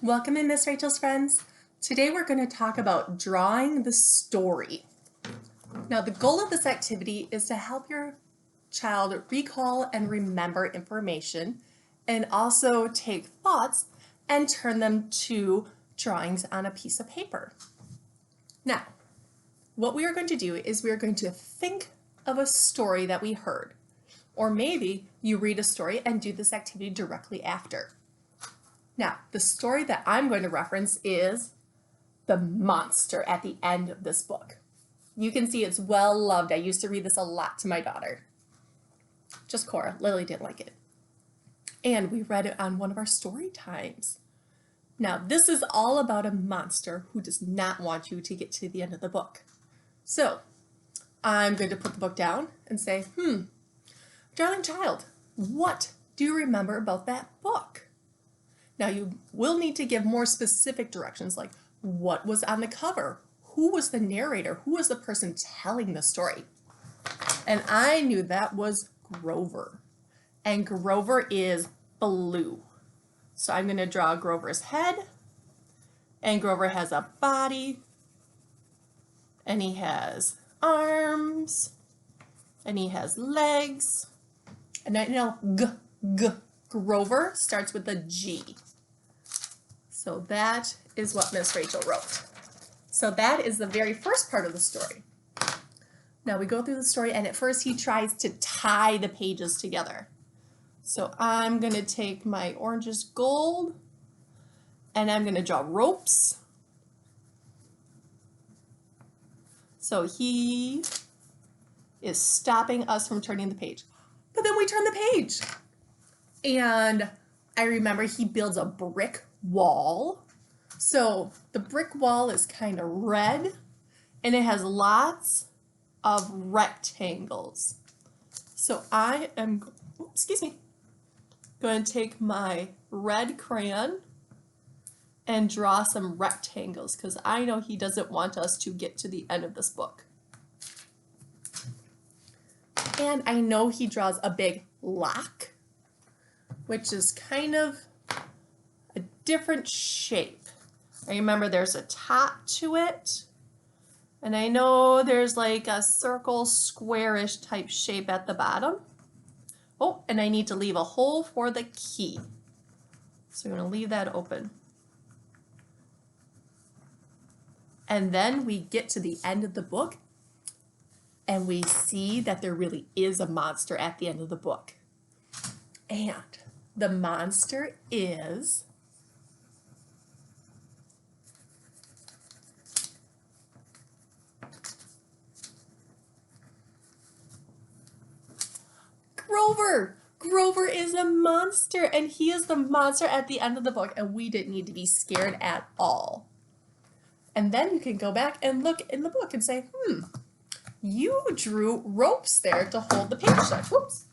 Welcome in, Miss Rachel's friends. Today we're going to talk about drawing the story. Now, the goal of this activity is to help your child recall and remember information and also take thoughts and turn them to drawings on a piece of paper. Now, what we are going to do is we are going to think of a story that we heard, or maybe you read a story and do this activity directly after. Now, the story that I'm going to reference is The Monster at the end of this book. You can see it's well loved. I used to read this a lot to my daughter. Just Cora. Lily didn't like it. And we read it on one of our story times. Now, this is all about a monster who does not want you to get to the end of the book. So, I'm going to put the book down and say, darling child, what do you remember about that book? Now, you will need to give more specific directions, like what was on the cover, who was the narrator, who was the person telling the story. And I knew that was Grover. And Grover is blue. So I'm going to draw Grover's head. And Grover has a body. And he has arms. And he has legs. And I know Grover starts with a G. So that is what Miss Rachel wrote. So that is the very first part of the story. Now we go through the story, and at first he tries to tie the pages together. So I'm going to take my oranges gold, and I'm going to draw ropes. So he is stopping us from turning the page. But then we turn the page. And I remember he builds a brick wall. So the brick wall is kind of red, and it has lots of rectangles. So I am, going to take my red crayon and draw some rectangles because I know he doesn't want us to get to the end of this book. And I know he draws a big lock, which is kind of a different shape. I remember there's a top to it, and I know there's like a circle, squarish type shape at the bottom. Oh, and I need to leave a hole for the key. So I'm going to leave that open. And then we get to the end of the book, and we see that there really is a monster at the end of the book. And the monster is Grover. Grover is a monster, and he is the monster at the end of the book, and we didn't need to be scared at all. And then you can go back and look in the book and say, you drew ropes there to hold the page shut. Whoops.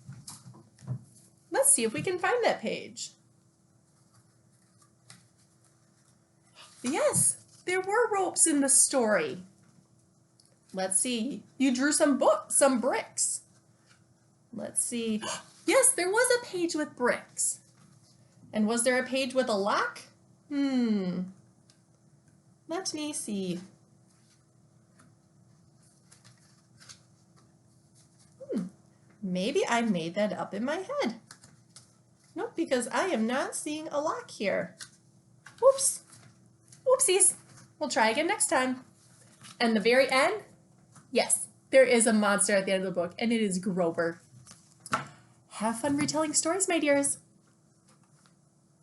Let's see if we can find that page. Yes, there were ropes in the story. Let's see. You drew some bricks. Let's see. Yes, there was a page with bricks. And was there a page with a lock? Let me see. Maybe I made that up in my head. Nope, because I am not seeing a lock here. Whoops. Whoopsies. We'll try again next time. And the very end, yes, there is a monster at the end of the book, and it is Grover. Have fun retelling stories, my dears.